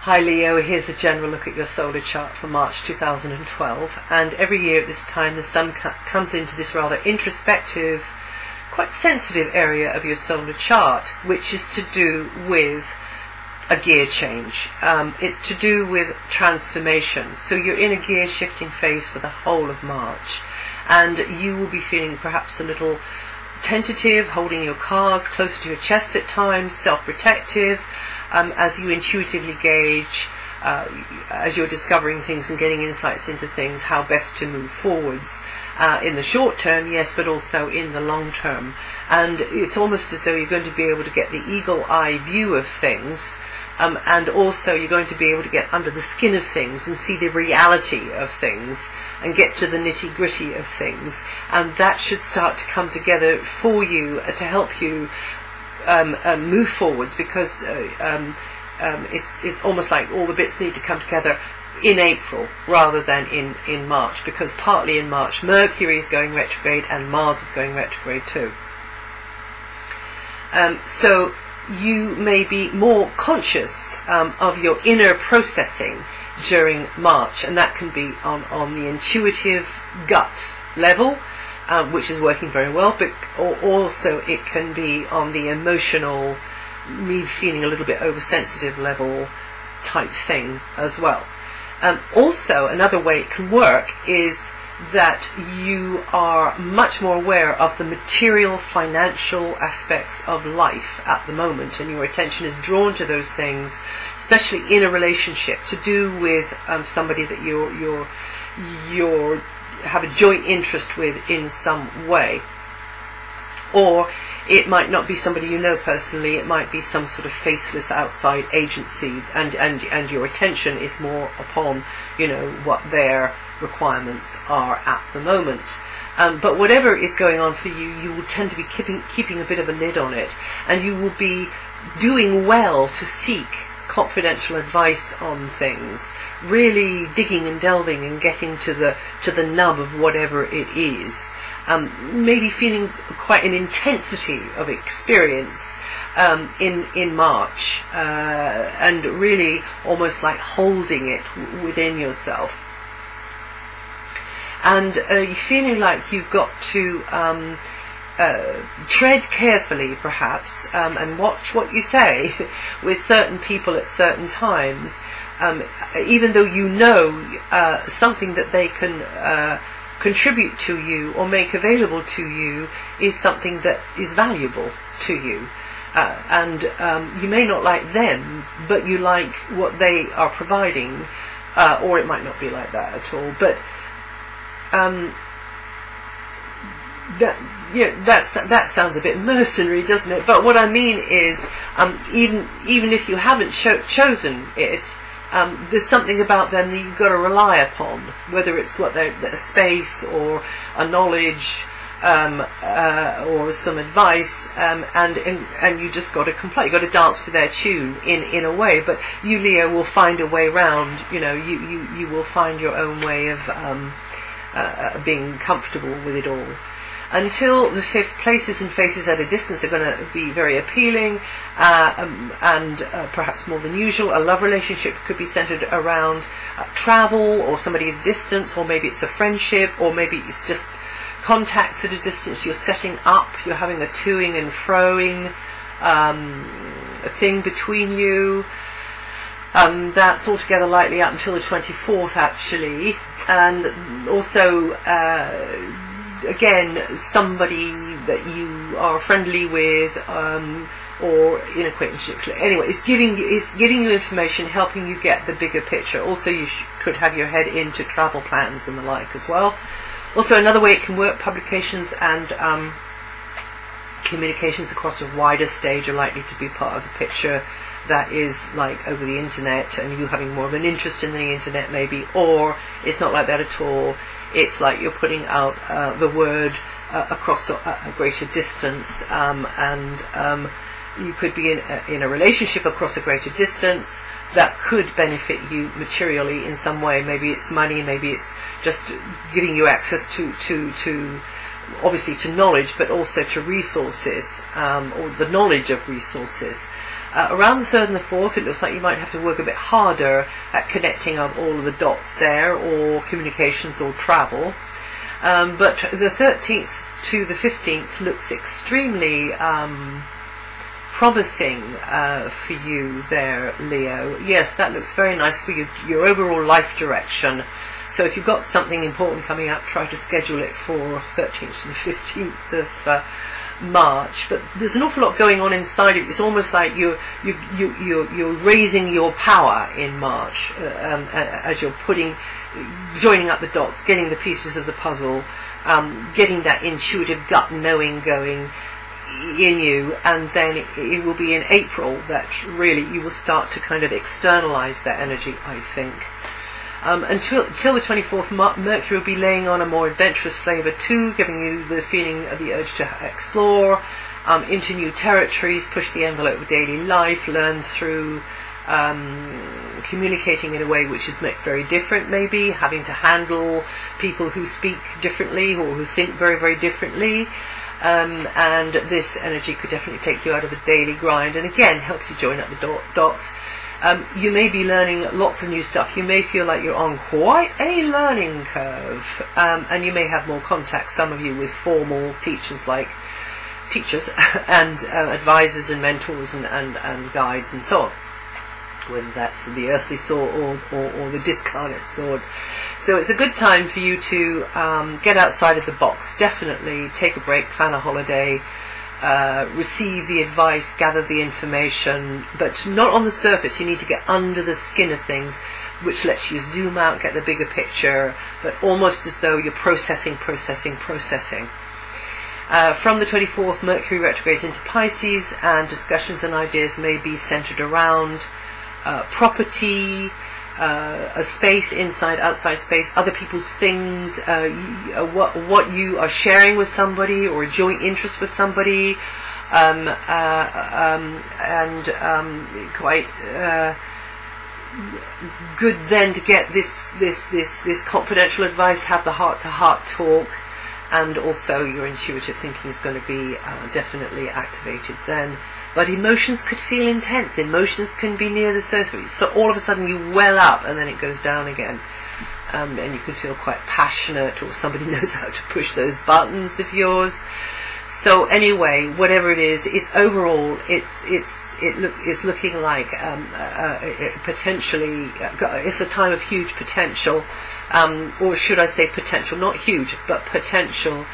Hi Leo, here's a general look at your solar chart for March 2012, and every year at this time the Sun comes into this rather introspective, quite sensitive area of your solar chart, which is to do with a gear change. It's to do with transformation. So you're in a gear shifting phase for the whole of March, and you will be feeling perhaps a little tentative, holding your cards closer to your chest at times, self-protective, as you intuitively gauge, as you're discovering things and getting insights into things, how best to move forwards in the short term, yes, but also in the long term. And it's almost as though you're going to be able to get the eagle eye view of things, and also you're going to be able to get under the skin of things and see the reality of things and get to the nitty-gritty of things. And that should start to come together for you to help you move forwards, because it's almost like all the bits need to come together in April rather than in March, because partly in March Mercury is going retrograde and Mars is going retrograde too. So you may be more conscious of your inner processing during March, and that can be on the intuitive gut level, which is working very well, but also it can be on the emotional, me feeling a little bit oversensitive level type thing as well. Also, another way it can work is that you are much more aware of the material, financial aspects of life at the moment, and your attention is drawn to those things, especially in a relationship, to do with somebody that you're have a joint interest with in some way. Or it might not be somebody you know personally, it might be some sort of faceless outside agency, and your attention is more upon, what their requirements are at the moment. But whatever is going on for you, you will tend to be keeping a bit of a lid on it, and you will be doing well to seek confidential advice on things, really digging and delving and getting to the nub of whatever it is. Maybe feeling quite an intensity of experience in March, and really almost like holding it within yourself. And you're feeling like you've got to tread carefully, perhaps, and watch what you say with certain people at certain times, even though you know something that they can contribute to you or make available to you is something that is valuable to you. And you may not like them, but you like what they are providing, or it might not be like that at all. But that sounds a bit mercenary, doesn't it? But what I mean is, even if you haven't chosen it, there's something about them that you've got to rely upon, whether it's a space or a knowledge, or some advice, and you just got to comply. You got to dance to their tune in a way. But you, Leo, will find a way round. You will find your own way of being comfortable with it all. Until the fifth, places and faces at a distance are going to be very appealing, and perhaps more than usual. A love relationship could be centered around travel, or somebody at a distance, or maybe it's a friendship, or maybe it's just contacts at a distance. You're setting up, you're having a toing and froing thing between you. That's altogether likely up until the 24th, actually. And also, again, somebody that you are friendly with, or in acquaintanceship. Anyway, it's giving you information, helping you get the bigger picture. Also, you could have your head into travel plans and the like as well. Also, another way it can work, publications and communications across a wider stage are likely to be part of the picture. That is like over the internet, and you having more of an interest in the internet maybe, or it's not like that at all. It's like you're putting out the word across a greater distance, and you could be in a relationship across a greater distance that could benefit you materially in some way. Maybe it's money, maybe it's just giving you access to obviously to knowledge, but also to resources, or the knowledge of resources. Around the 3rd and the 4th, it looks like you might have to work a bit harder at connecting up all of the dots there, or communications or travel. But the 13th to the 15th looks extremely promising for you there, Leo. Yes, that looks very nice for your overall life direction. So if you've got something important coming up, try to schedule it for 13th to the 15th of March. But there's an awful lot going on inside it. It's almost like you're raising your power in March as you're joining up the dots, getting the pieces of the puzzle, getting that intuitive gut knowing going in you, and then it will be in April that really you will start to kind of externalize that energy, I think. Until the 24th, Mercury will be laying on a more adventurous flavour too, giving you the feeling of the urge to explore into new territories, push the envelope of daily life, learn through communicating in a way which is very different, maybe having to handle people who speak differently or who think very, very differently. And this energy could definitely take you out of the daily grind and again help you join up the dots. You may be learning lots of new stuff. You may feel like you're on quite a learning curve, and you may have more contact, some of you, with formal teachers and advisors and mentors and guides and so on, whether that's the earthly sword or the discarnate sword. So it's a good time for you to get outside of the box. Definitely take a break, plan a holiday, receive the advice, gather the information, but not on the surface. You need to get under the skin of things, which lets you zoom out, get the bigger picture, but almost as though you're processing. From the 24th, Mercury retrogrades into Pisces, and discussions and ideas may be centered around property, a space, inside, outside space, other people's things, what you are sharing with somebody, or a joint interest with somebody, and quite good then to get this confidential advice, have the heart-to-heart talk, and also your intuitive thinking is going to be definitely activated then. But emotions could feel intense. Emotions can be near the surface. So all of a sudden you well up and then it goes down again. And you can feel quite passionate, or somebody knows how to push those buttons of yours. So anyway, whatever it is, it's overall, it's looking like potentially, it's a time of huge potential. Or should I say potential, not huge, but potential.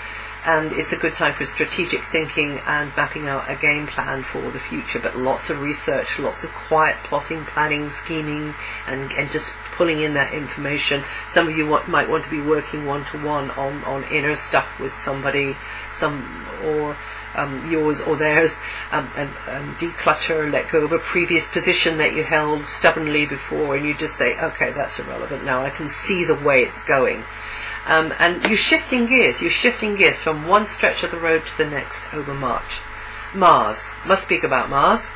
And it's a good time for strategic thinking and mapping out a game plan for the future, but lots of research, lots of quiet plotting, planning, scheming, and just pulling in that information. Some of you might want to be working one-to-one on inner stuff with somebody, yours or theirs, and declutter, let go of a previous position that you held stubbornly before, and you just say, okay, that's irrelevant now, I can see the way it's going. And you're shifting gears from one stretch of the road to the next over March. Mars, must speak about Mars.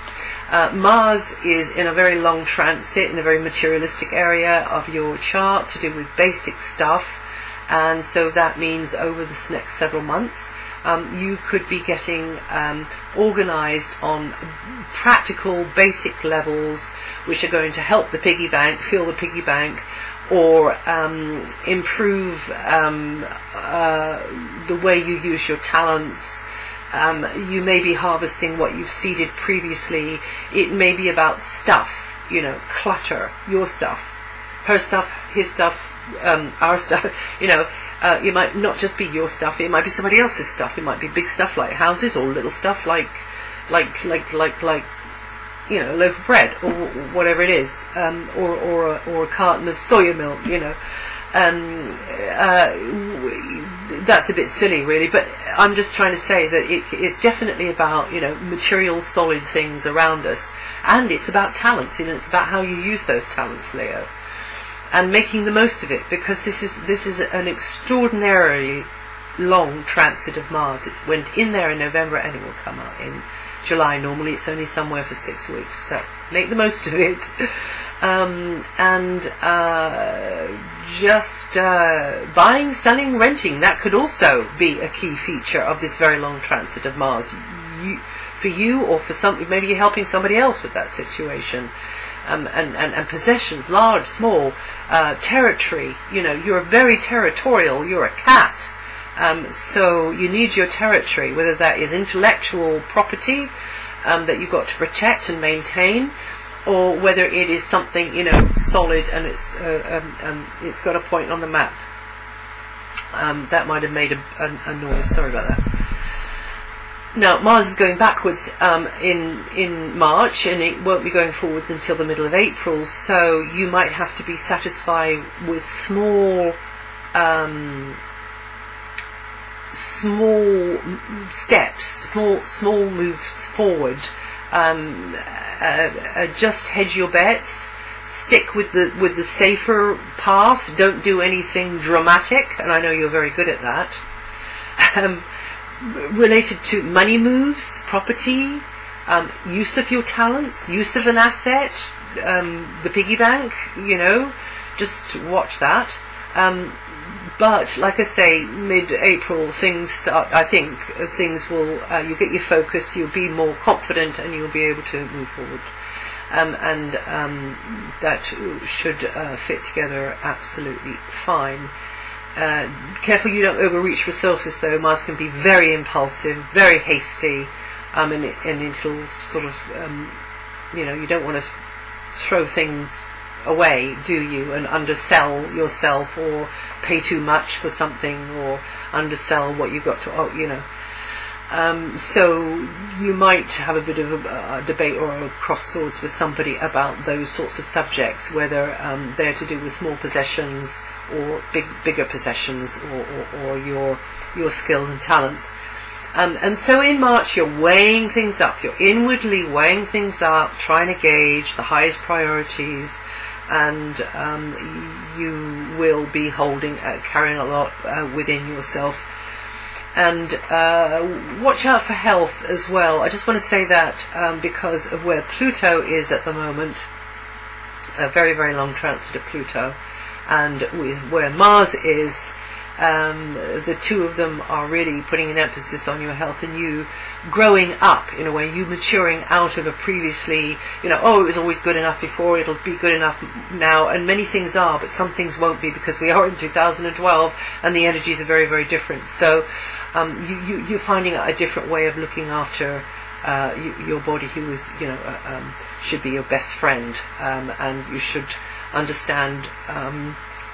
Mars is in a very long transit in a very materialistic area of your chart to do with basic stuff, and so that means over this next several months you could be getting organized on practical basic levels which are going to help the piggy bank, fill the piggy bank, or improve the way you use your talents. You may be harvesting what you've seeded previously. It may be about stuff, clutter, your stuff, her stuff, his stuff, our stuff. It might not just be your stuff. It might be somebody else's stuff. It might be big stuff like houses, or little stuff like a loaf of bread, or whatever it is, or a carton of soya milk, that's a bit silly really, but I'm just trying to say that it's definitely about, material solid things around us, and it's about talents, it's about how you use those talents, Leo, and making the most of it, because this is an extraordinarily long transit of Mars. It went in there in November and it will come out in July. Normally it's only somewhere for 6 weeks, so make the most of it. Just buying, selling, renting, that could also be a key feature of this very long transit of Mars. for you or for some. Maybe you're helping somebody else with that situation. And possessions, large, small, territory. You're very territorial. You're a cat. So you need your territory, whether that is intellectual property that you've got to protect and maintain, or whether it is something solid and it's got a point on the map. That might have made a noise. Sorry about that. Now Mars is going backwards in March, and it won't be going forwards until the middle of April. So you might have to be satisfied with small steps, small moves forward. Just hedge your bets. Stick with the safer path. Don't do anything dramatic, and I know you're very good at that. Related to money moves, property, use of your talents, use of an asset, the piggy bank. Just watch that. But like I say, mid-April things start. I think things will. You'll get your focus. You'll be more confident, and you'll be able to move forward. And that should fit together absolutely fine. Careful you don't overreach resources, though. Mars can be very impulsive, very hasty, and it'll sort of, you don't want to throw things away, do you, and undersell yourself, or pay too much for something, or undersell what you've got to, so you might have a bit of a debate or a cross swords with somebody about those sorts of subjects, whether they're to do with small possessions or bigger possessions, or your skills and talents. And so in March you're weighing things up, you're inwardly weighing things up, trying to gauge the highest priorities, and you will be carrying a lot within yourself. And watch out for health as well. I just want to say that because of where Pluto is at the moment, a very, very long transit of Pluto, and with where Mars is, the two of them are really putting an emphasis on your health and you growing up in a way, you maturing out of a previously, it was always good enough before, it'll be good enough now, and many things are, but some things won't be, because we are in 2012 and the energies are very, very different. So you're finding a different way of looking after your body, who is, should be your best friend, and you should understand,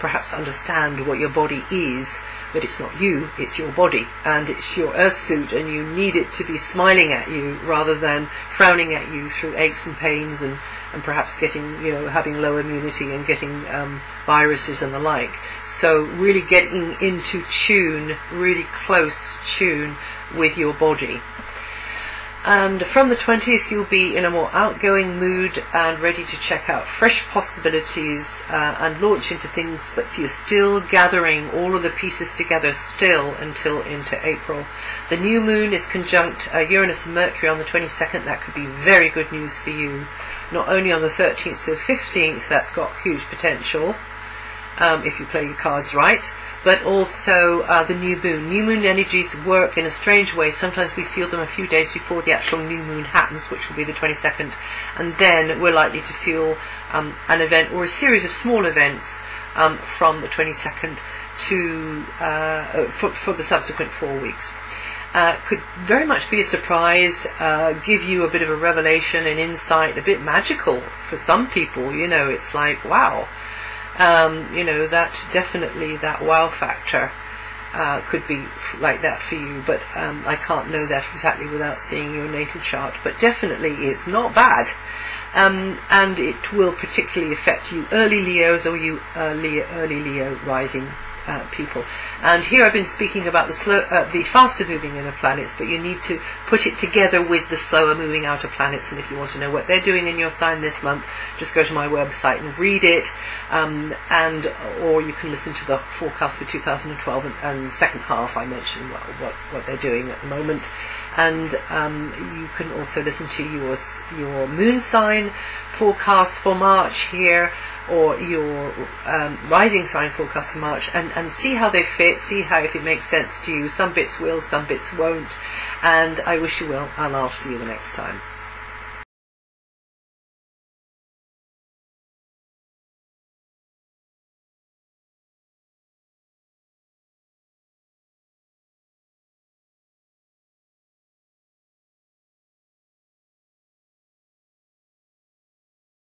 perhaps understand what your body is, but it's not you, it's your body, and it's your earth suit, and you need it to be smiling at you rather than frowning at you through aches and pains, and perhaps getting, having low immunity and getting viruses and the like. So really getting into tune, really close tune with your body. And from the 20th you'll be in a more outgoing mood and ready to check out fresh possibilities and launch into things, but you're still gathering all of the pieces together still until into April. The new moon is conjunct Uranus and Mercury on the 22nd. That could be very good news for you. Not only on the 13th to the 15th, that's got huge potential if you play your cards right, but also the new moon. New moon energies work in a strange way. Sometimes we feel them a few days before the actual new moon happens, which will be the 22nd, and then we're likely to feel an event or a series of small events from the 22nd to for the subsequent 4 weeks. Could very much be a surprise, give you a bit of a revelation, an insight, a bit magical for some people. It's like, wow. That definitely, that wow factor could be like that for you, but I can't know that exactly without seeing your natal chart, but definitely it's not bad, and it will particularly affect you early Leos, or you early Leo rising people. And here I've been speaking about the faster moving inner planets, but you need to put it together with the slower moving outer planets. And if you want to know what they're doing in your sign this month, just go to my website and read it, or you can listen to the forecast for 2012 and the second half. I mentioned what they're doing at the moment, and you can also listen to your moon sign forecast for March here, or your rising sign forecast for March, and see how they fit, see how if it makes sense to you. Some bits will, some bits won't, and I wish you well, and I'll see you the next time.